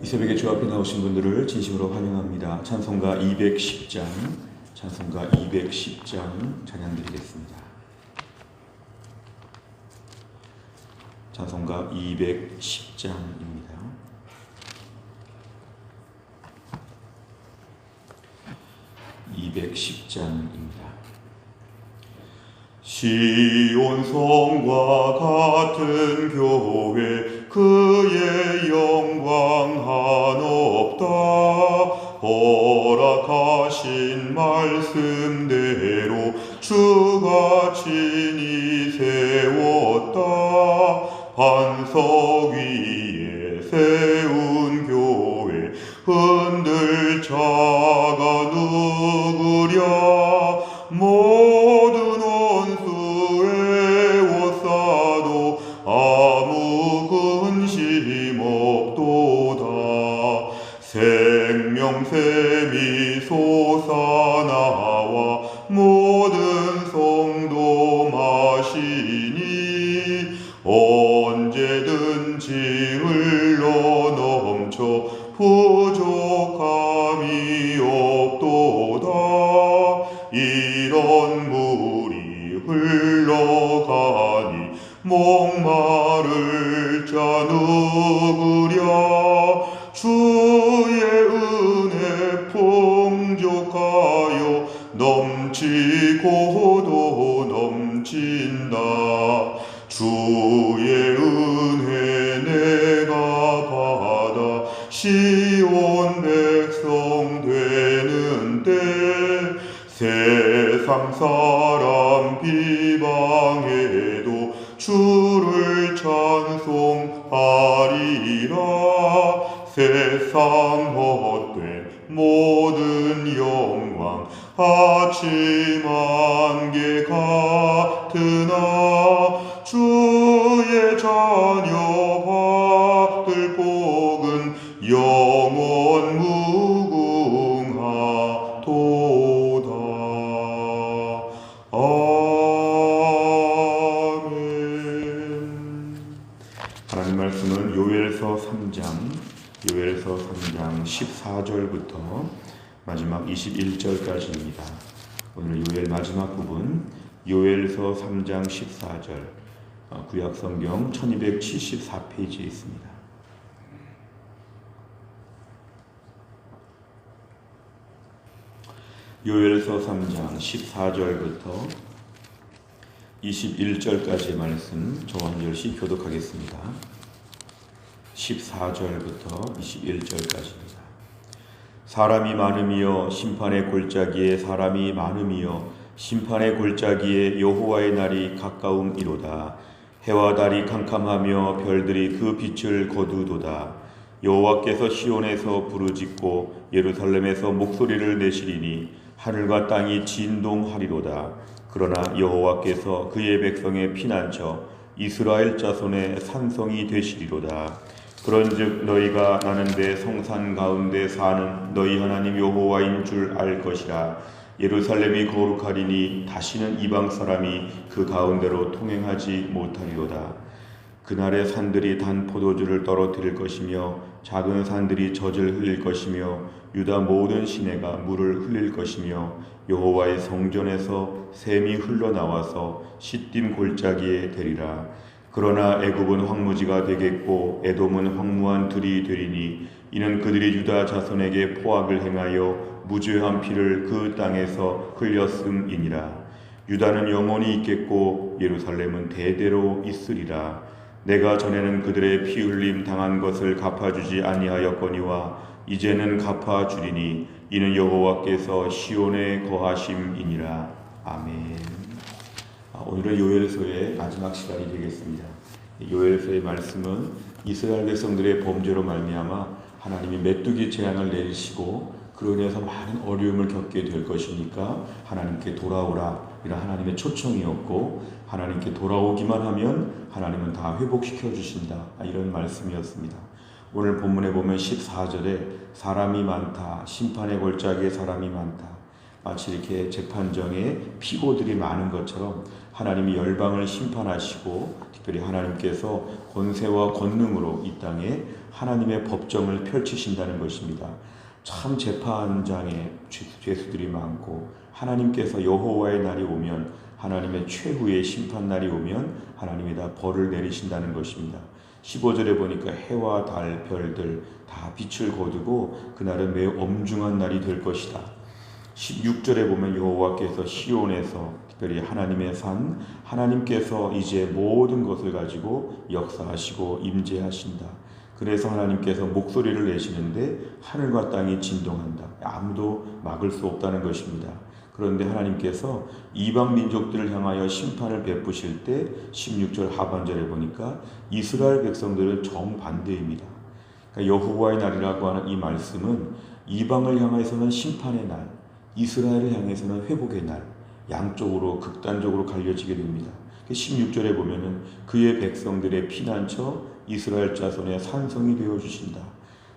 이 새벽에 주 앞에 나오신 분들을 진심으로 환영합니다. 찬송가 210장, 찬송가 210장 찬양드리겠습니다. 찬송가 210장입니다. 시온 성과 같은 교회 그의 영광 한없다. 허락하신 말씀대로 주가 친히 세웠다. 반석 위에 세운 교회 흔들 자가 누구랴. 모든 원수의 옷사도 아무 근심 없도다. 생명샘이 솟아나와 모든 성도 마시니 언제든지 흘러 넘쳐 부족함이 없도다. 이런 물이 흘러가니 목마를 자 누구랴. 주의 은혜 풍족하여 넘치고도 넘친다. 주의 은혜 내가 받아 시온 백성 되는 때 세상 사람 비방해도 주를 찬송하리라. 세상 헛된 모든 영광 아침 안개 같으나 주의 자녀 받을 복은 영원 무궁하도다. 아멘. 하나님 말씀은 요엘서 3장 14절부터 마지막 21절까지입니다. 오늘 요엘 마지막 부분 요엘서 3장 14절 구약성경 1274페이지에 있습니다. 요엘서 3장 14절부터 21절까지의 말씀 저 한 절씩 교독하겠습니다. 14절부터 21절까지입니다. 사람이 많음이여 심판의 골짜기에 사람이 많음이여 심판의 골짜기에 여호와의 날이 가까움이로다. 해와 달이 캄캄하며 별들이 그 빛을 거두도다. 여호와께서 시온에서 부르짖고 예루살렘에서 목소리를 내시리니 하늘과 땅이 진동하리로다. 그러나 여호와께서 그의 백성의 피난처 이스라엘 자손의 산성이 되시리로다. 그런즉 너희가 나는 내 성산 가운데 사는 너희 하나님 여호와인 줄 알 것이라. 예루살렘이 거룩하리니 다시는 이방 사람이 그 가운데로 통행하지 못하리로다. 그날의 산들이 단 포도주를 떨어뜨릴 것이며 작은 산들이 젖을 흘릴 것이며 유다 모든 시내가 물을 흘릴 것이며 여호와의 성전에서 샘이 흘러나와서 시딤 골짜기에 되리라. 그러나 애굽은 황무지가 되겠고 에돔은 황무한 들이 되리니 이는 그들이 유다 자손에게 포악을 행하여 무죄한 피를 그 땅에서 흘렸음이니라. 유다는 영원히 있겠고 예루살렘은 대대로 있으리라. 내가 전에는 그들의 피 흘림 당한 것을 갚아주지 아니하였거니와 이제는 갚아주리니 이는 여호와께서 시온에 거하심이니라. 아멘. 오늘은 요엘서의 마지막 시간이 되겠습니다. 요엘서의 말씀은 이스라엘 백성들의 범죄로 말미암아 하나님이 메뚜기 재앙을 내리시고 그로 인해서 많은 어려움을 겪게 될 것이니까 하나님께 돌아오라 이런 하나님의 초청이었고 하나님께 돌아오기만 하면 하나님은 다 회복시켜 주신다 이런 말씀이었습니다. 오늘 본문에 보면 14절에 사람이 많다 심판의 골짜기에 사람이 많다 마치 이렇게 재판정에 피고들이 많은 것처럼 하나님이 열방을 심판하시고 특별히 하나님께서 권세와 권능으로 이 땅에 하나님의 법정을 펼치신다는 것입니다. 참 재판장에 죄수들이 많고 하나님께서 여호와의 날이 오면, 하나님의 최후의 심판날이 오면 하나님이 다 벌을 내리신다는 것입니다. 15절에 보니까 해와 달, 별들 다 빛을 거두고 그날은 매우 엄중한 날이 될 것이다. 16절에 보면 여호와께서 시온에서, 특별히 하나님의 산, 하나님께서 이제 모든 것을 가지고 역사하시고 임재하신다. 그래서 하나님께서 목소리를 내시는데 하늘과 땅이 진동한다. 아무도 막을 수 없다는 것입니다. 그런데 하나님께서 이방 민족들을 향하여 심판을 베푸실 때 16절 하반절에 보니까 이스라엘 백성들은 정반대입니다. 그러니까 여호와의 날이라고 하는 이 말씀은 이방을 향해서는 심판의 날, 이스라엘을 향해서는 회복의 날, 양쪽으로 극단적으로 갈려지게 됩니다. 16절에 보면은 그의 백성들의 피난처 이스라엘 자손의 산성이 되어주신다.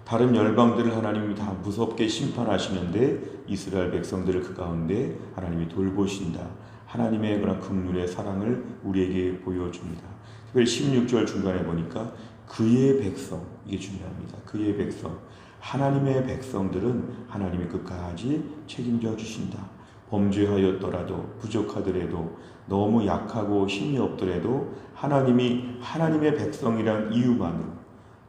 다른 열방들을 하나님이 다 무섭게 심판하시는데 이스라엘 백성들을 그 가운데 하나님이 돌보신다. 하나님의 그런 긍휼의 사랑을 우리에게 보여줍니다. 특별히 16절 중간에 보니까 그의 백성, 이게 중요합니다. 그의 백성, 하나님의 백성들은 하나님이 끝까지 책임져 주신다. 범죄하였더라도, 부족하더라도, 너무 약하고 힘이 없더라도 하나님이 하나님의 백성이란 이유만으로,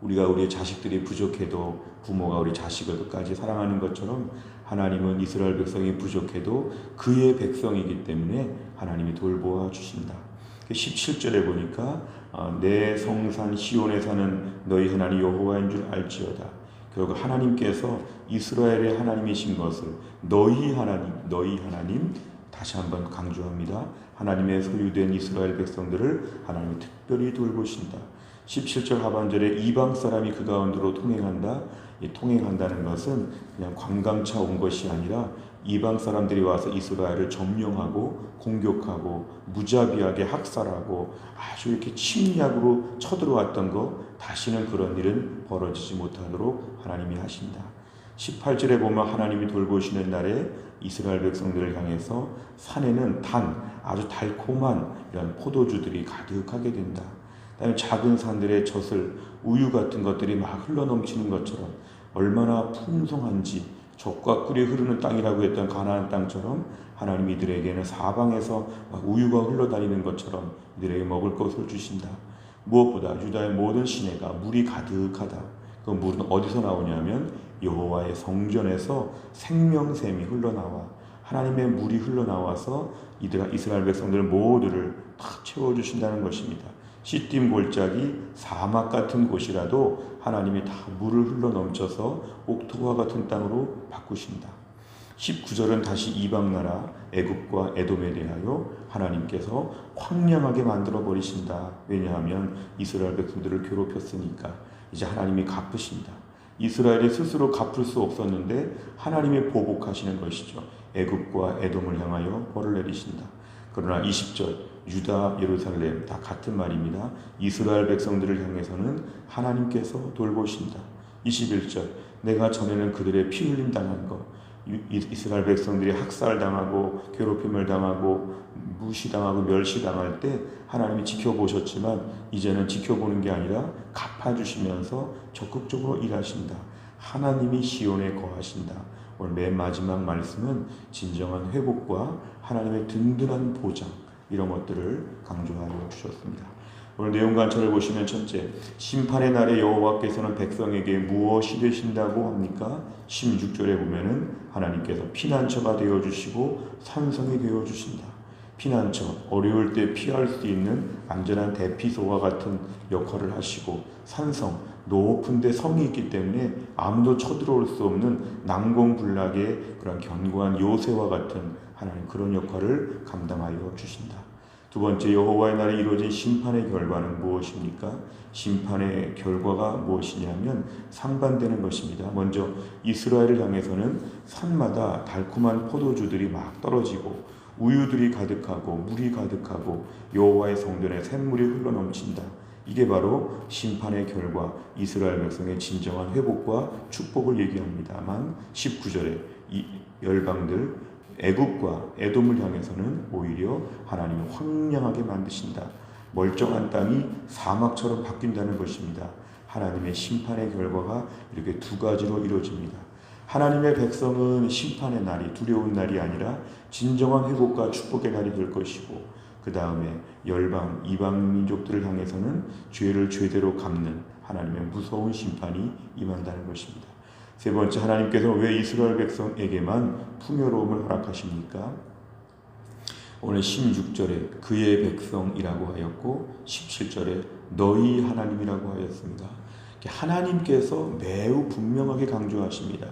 우리가 우리의 자식들이 부족해도 부모가 우리 자식을 끝까지 사랑하는 것처럼 하나님은 이스라엘 백성이 부족해도 그의 백성이기 때문에 하나님이 돌보아 주신다. 17절에 보니까 내 성산 시온에 사는 너희 하나님 여호와인 줄 알지어다. 결국 하나님께서 이스라엘의 하나님이신 것을 너희 하나님 다시 한번 강조합니다. 하나님의 소유된 이스라엘 백성들을 하나님이 특별히 돌보신다. 17절 하반절에 이방 사람이 그 가운데로 통행한다. 이 통행한다는 것은 그냥 관광차 온 것이 아니라 이방 사람들이 와서 이스라엘을 점령하고 공격하고 무자비하게 학살하고 아주 이렇게 침략으로 쳐들어왔던 거, 다시는 그런 일은 벌어지지 못하도록 하나님이 하신다. 18절에 보면 하나님이 돌보시는 날에 이스라엘 백성들을 향해서 산에는 아주 달콤한 이런 포도주들이 가득하게 된다. 그다음에 작은 산들의 젖을, 우유 같은 것들이 막 흘러넘치는 것처럼 얼마나 풍성한지, 젖과 꿀이 흐르는 땅이라고 했던 가나안 땅처럼 하나님이 이들에게는 사방에서 막 우유가 흘러다니는 것처럼 이들에게 먹을 것을 주신다. 무엇보다 유다의 모든 시내가 물이 가득하다. 그 물은 어디서 나오냐면 여호와의 성전에서 생명샘이 흘러나와, 하나님의 물이 흘러나와서 이스라엘 백성들 모두를 다 채워주신다는 것입니다. 시딤 골짜기 사막 같은 곳이라도 하나님이 다 물을 흘러넘쳐서 옥토와 같은 땅으로 바꾸신다. 19절은 다시 이방 나라 애굽과 에돔에 대하여 하나님께서 황량하게 만들어 버리신다. 왜냐하면 이스라엘 백성들을 괴롭혔으니까 이제 하나님이 갚으신다. 이스라엘이 스스로 갚을 수 없었는데 하나님이 보복하시는 것이죠. 애굽과 에돔을 향하여 벌을 내리신다. 그러나 20절 유다, 예루살렘 다 같은 말입니다. 이스라엘 백성들을 향해서는 하나님께서 돌보신다. 21절 내가 전에는 그들의 피 흘림 당한 것, 이스라엘 백성들이 학살당하고 괴롭힘을 당하고 무시당하고 멸시당할 때 하나님이 지켜보셨지만 이제는 지켜보는 게 아니라 갚아주시면서 적극적으로 일하신다. 하나님이 시온에 거하신다. 오늘 맨 마지막 말씀은 진정한 회복과 하나님의 든든한 보장, 이런 것들을 강조하여 주셨습니다. 오늘 내용 관찰을 보시면 첫째, 심판의 날에 여호와께서는 백성에게 무엇이 되신다고 합니까? 16절에 보면은 하나님께서 피난처가 되어주시고 산성이 되어주신다. 피난처, 어려울 때 피할 수 있는 안전한 대피소와 같은 역할을 하시고, 산성, 높은 데 성이 있기 때문에 아무도 쳐들어올 수 없는 난공불락의 그런 견고한 요새와 같은 하나님 그런 역할을 감당하여 주신다. 두 번째, 여호와의 날에 이루어진 심판의 결과는 무엇입니까? 심판의 결과가 무엇이냐면 상반되는 것입니다. 먼저 이스라엘을 향해서는 산마다 달콤한 포도주들이 막 떨어지고 우유들이 가득하고 물이 가득하고 여호와의 성전에 샘물이 흘러넘친다. 이게 바로 심판의 결과, 이스라엘 백성의 진정한 회복과 축복을 얘기합니다만 19절에 이 열방들 애굽과 에돔을 향해서는 오히려 하나님이 황량하게 만드신다. 멀쩡한 땅이 사막처럼 바뀐다는 것입니다. 하나님의 심판의 결과가 이렇게 두 가지로 이루어집니다. 하나님의 백성은 심판의 날이 두려운 날이 아니라 진정한 회복과 축복의 날이 될 것이고, 그 다음에 열방, 이방 민족들을 향해서는 죄를 죄대로 갚는 하나님의 무서운 심판이 임한다는 것입니다. 세 번째, 하나님께서 왜 이스라엘 백성에게만 풍요로움을 허락하십니까? 오늘 16절에 그의 백성이라고 하였고 17절에 너희 하나님이라고 하였습니다. 하나님께서 매우 분명하게 강조하십니다.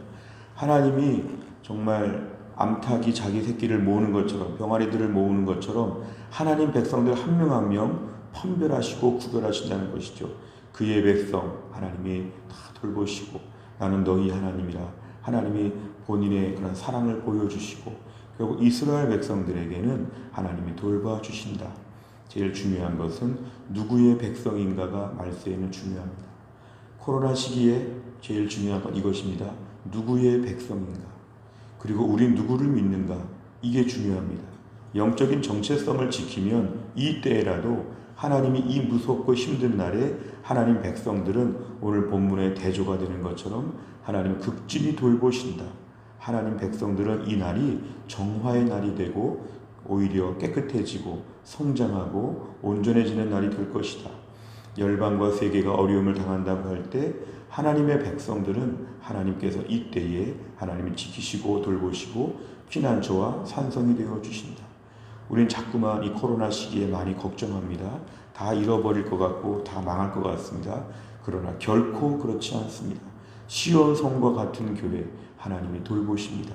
하나님이 정말 암탉이 자기 새끼를 모으는 것처럼, 병아리들을 모으는 것처럼 하나님 백성들 한 명 한 명 판별하시고 구별하신다는 것이죠. 그의 백성 하나님이 다 돌보시고 나는 너희 하나님이라 하나님이 본인의 그런 사랑을 보여주시고, 결국 이스라엘 백성들에게는 하나님이 돌봐주신다. 제일 중요한 것은 누구의 백성인가가 말세에는 중요합니다. 코로나 시기에 제일 중요한 건 이것입니다. 누구의 백성인가? 그리고 우린 누구를 믿는가? 이게 중요합니다. 영적인 정체성을 지키면 이 때라도 하나님이 이 무섭고 힘든 날에 하나님 백성들은 오늘 본문의 대조가 되는 것처럼 하나님 극진히 돌보신다. 하나님 백성들은 이 날이 정화의 날이 되고 오히려 깨끗해지고 성장하고 온전해지는 날이 될 것이다. 열방과 세계가 어려움을 당한다고 할 때 하나님의 백성들은 하나님께서 이때에 하나님이 지키시고 돌보시고 피난처와 산성이 되어 주신다. 우린 자꾸만 이 코로나 시기에 많이 걱정합니다. 다 잃어버릴 것 같고 다 망할 것 같습니다. 그러나 결코 그렇지 않습니다. 시온 성과 같은 교회 하나님이 돌보십니다.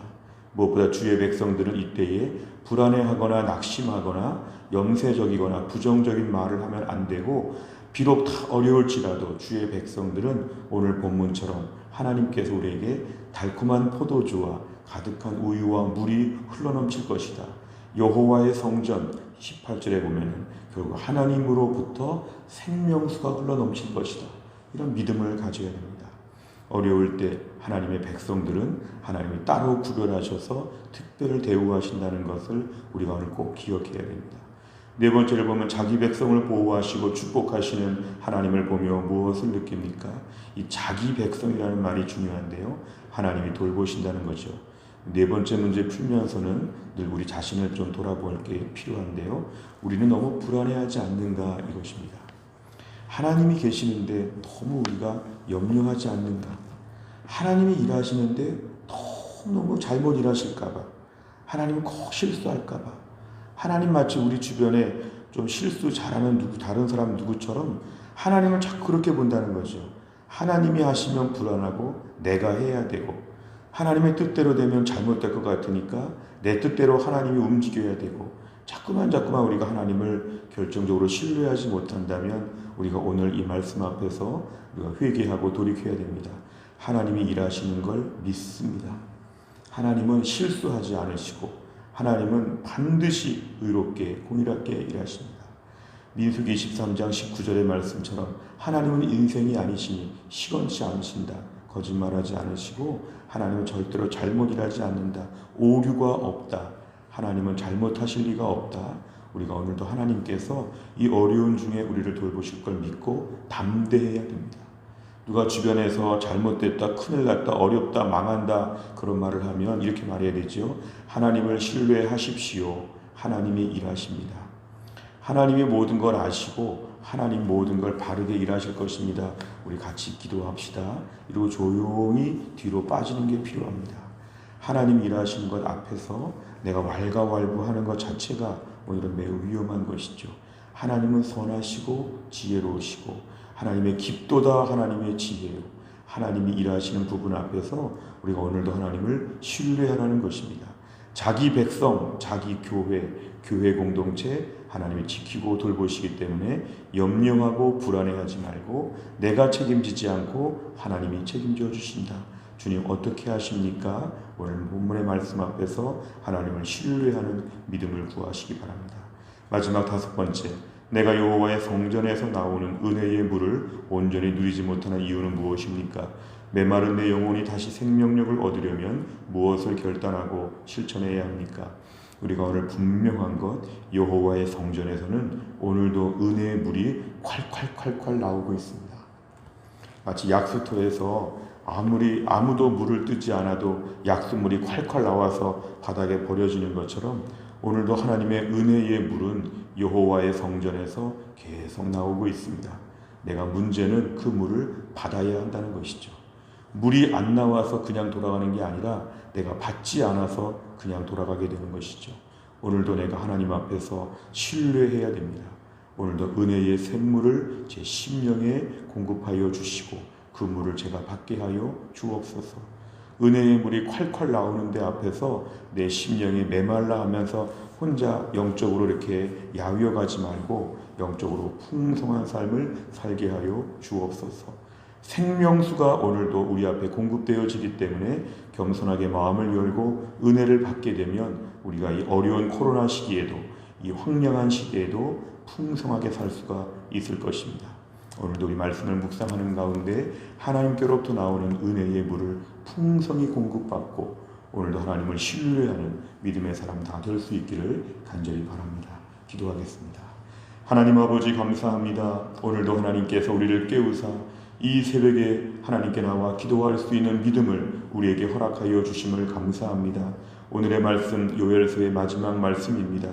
무엇보다 주의 백성들은 이때에 불안해하거나 낙심하거나 염세적이거나 부정적인 말을 하면 안 되고, 비록 다 어려울지라도 주의 백성들은 오늘 본문처럼 하나님께서 우리에게 달콤한 포도주와 가득한 우유와 물이 흘러넘칠 것이다. 여호와의 성전 18절에 보면 결국 하나님으로부터 생명수가 흘러넘칠 것이다. 이런 믿음을 가져야 됩니다. 어려울 때 하나님의 백성들은 하나님이 따로 구별하셔서 특별히 대우하신다는 것을 우리가 오늘 꼭 기억해야 됩니다. 네 번째를 보면 자기 백성을 보호하시고 축복하시는 하나님을 보며 무엇을 느낍니까? 이 자기 백성이라는 말이 중요한데요. 하나님이 돌보신다는 거죠. 네 번째 문제 풀면서는 늘 우리 자신을 좀 돌아볼 게 필요한데요. 우리는 너무 불안해하지 않는가 이것입니다. 하나님이 계시는데 너무 우리가 염려하지 않는가. 하나님이 일하시는데 너무 잘못 일하실까봐, 하나님이 꼭 실수할까봐, 하나님 마치 우리 주변에 좀 실수 잘하는 다른 사람 누구처럼 하나님을 자꾸 그렇게 본다는 거죠. 하나님이 하시면 불안하고 내가 해야 되고, 하나님의 뜻대로 되면 잘못될 것 같으니까 내 뜻대로 하나님이 움직여야 되고, 자꾸만 우리가 하나님을 결정적으로 신뢰하지 못한다면 우리가 오늘 이 말씀 앞에서 우리가 회개하고 돌이켜야 됩니다. 하나님이 일하시는 걸 믿습니다. 하나님은 실수하지 않으시고 하나님은 반드시 의롭게 공의롭게 일하십니다. 민수기 23장 19절의 말씀처럼 하나님은 인생이 아니시니 시건치 않으신다. 거짓말하지 않으시고 하나님은 절대로 잘못 일하지 않는다. 오류가 없다. 하나님은 잘못하실 리가 없다. 우리가 오늘도 하나님께서 이 어려운 중에 우리를 돌보실 걸 믿고 담대해야 됩니다. 누가 주변에서 잘못됐다, 큰일 났다, 어렵다, 망한다 그런 말을 하면 이렇게 말해야 되죠. 하나님을 신뢰하십시오. 하나님이 일하십니다. 하나님이 모든 걸 아시고 하나님 모든 걸 바르게 일하실 것입니다. 우리 같이 기도합시다. 이러고 조용히 뒤로 빠지는 게 필요합니다. 하나님 일하시는 것 앞에서 내가 왈가왈부하는 것 자체가 오늘은 매우 위험한 것이죠. 하나님은 선하시고 지혜로우시고 하나님의 깊도다 하나님의 지혜요. 하나님이 일하시는 부분 앞에서 우리가 오늘도 하나님을 신뢰하라는 것입니다. 자기 백성, 자기 교회 공동체 하나님이 지키고 돌보시기 때문에 염려하고 불안해하지 말고 내가 책임지지 않고 하나님이 책임져 주신다. 주님 어떻게 하십니까? 오늘 본문의 말씀 앞에서 하나님을 신뢰하는 믿음을 구하시기 바랍니다. 마지막 다섯 번째, 내가 여호와의 성전에서 나오는 은혜의 물을 온전히 누리지 못하는 이유는 무엇입니까? 메마른 내 영혼이 다시 생명력을 얻으려면 무엇을 결단하고 실천해야 합니까? 우리가 오늘 분명한 것, 여호와의 성전에서는 오늘도 은혜의 물이 콸콸콸콸 나오고 있습니다. 마치 약수터에서 아무도 물을 뜨지 않아도 약수물이 콸콸 나와서 바닥에 버려지는 것처럼 오늘도 하나님의 은혜의 물은 여호와의 성전에서 계속 나오고 있습니다. 내가 문제는 그 물을 받아야 한다는 것이죠. 물이 안 나와서 그냥 돌아가는 게 아니라 내가 받지 않아서 그냥 돌아가게 되는 것이죠. 오늘도 내가 하나님 앞에서 신뢰해야 됩니다. 오늘도 은혜의 샘물을 제 심령에 공급하여 주시고 그 물을 제가 받게 하여 주옵소서. 은혜의 물이 콸콸 나오는데 앞에서 내 심령이 메말라 하면서 혼자 영적으로 이렇게 야위어가지 말고 영적으로 풍성한 삶을 살게 하여 주옵소서. 생명수가 오늘도 우리 앞에 공급되어지기 때문에 겸손하게 마음을 열고 은혜를 받게 되면 우리가 이 어려운 코로나 시기에도 이 황량한 시대에도 풍성하게 살 수가 있을 것입니다. 오늘도 우리 말씀을 묵상하는 가운데 하나님께로부터 나오는 은혜의 물을 풍성히 공급받고 오늘도 하나님을 신뢰하는 믿음의 사람 다 될 수 있기를 간절히 바랍니다. 기도하겠습니다. 하나님 아버지 감사합니다. 오늘도 하나님께서 우리를 깨우사 이 새벽에 하나님께 나와 기도할 수 있는 믿음을 우리에게 허락하여 주심을 감사합니다. 오늘의 말씀 요엘서의 마지막 말씀입니다.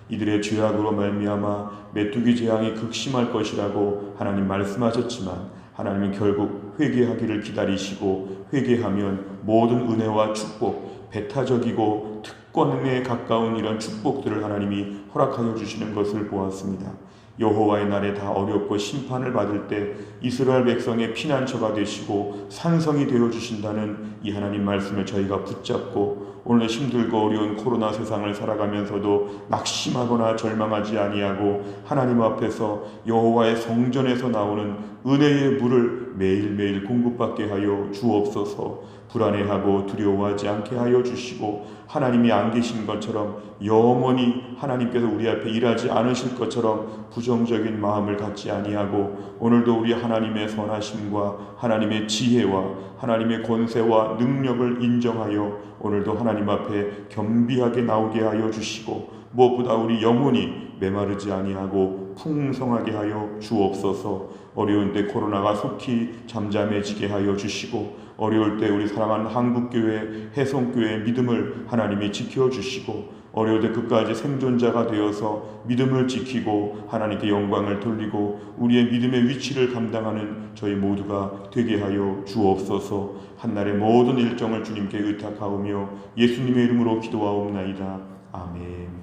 이들의 죄악으로 말미암아 메뚜기 재앙이 극심할 것이라고 하나님 말씀하셨지만 하나님은 결국 회개하기를 기다리시고 회개하면 모든 은혜와 축복, 배타적이고 특권에 가까운 이런 축복들을 하나님이 허락하여 주시는 것을 보았습니다. 여호와의 날에 다 어렵고 심판을 받을 때 이스라엘 백성의 피난처가 되시고 산성이 되어주신다는 이 하나님 말씀을 저희가 붙잡고 오늘 힘들고 어려운 코로나 세상을 살아가면서도 낙심하거나 절망하지 아니하고 하나님 앞에서 여호와의 성전에서 나오는 은혜의 물을 매일매일 공급받게 하여 주옵소서. 불안해하고 두려워하지 않게 하여 주시고 하나님이 안 계신 것처럼 영원히 하나님께서 우리 앞에 일하지 않으실 것처럼 부정적인 마음을 갖지 아니하고 오늘도 우리 하나님의 선하심과 하나님의 지혜와 하나님의 권세와 능력을 인정하여 오늘도 하나님 앞에 겸비하게 나오게 하여 주시고 무엇보다 우리 영혼이 메마르지 아니하고 풍성하게 하여 주옵소서. 어려운 때 코로나가 속히 잠잠해지게 하여 주시고 어려울 때 우리 사랑하는 한국교회, 해성교회의 믿음을 하나님이 지켜주시고 어려울 때 끝까지 생존자가 되어서 믿음을 지키고 하나님께 영광을 돌리고 우리의 믿음의 위치를 감당하는 저희 모두가 되게 하여 주옵소서. 한날의 모든 일정을 주님께 의탁하오며 예수님의 이름으로 기도하옵나이다. 아멘.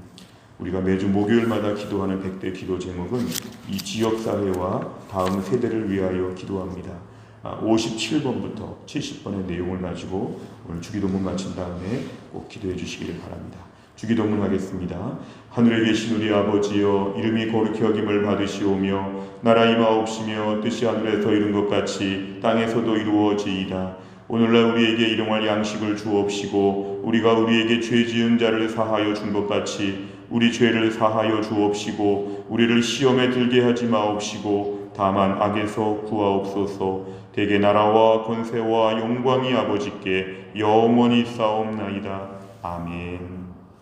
우리가 매주 목요일마다 기도하는 100대 기도 제목은 이 지역사회와 다음 세대를 위하여 기도합니다. 57번부터 70번의 내용을 가지고 오늘 주기도문 마친 다음에 꼭 기도해 주시기를 바랍니다. 주기도문 하겠습니다. 하늘에 계신 우리 아버지여, 이름이 거룩히 여김을 받으시오며 나라 임하옵시며 뜻이 하늘에서 이룬 것 같이 땅에서도 이루어지이다. 오늘날 우리에게 일용할 양식을 주옵시고 우리가 우리에게 죄 지은 자를 사하여 준 것 같이 우리 죄를 사하여 주옵시고 우리를 시험에 들게 하지 마옵시고 다만 악에서 구하옵소서. 대개 나라와 권세와 영광이 아버지께 영원히 싸움나이다. 아멘.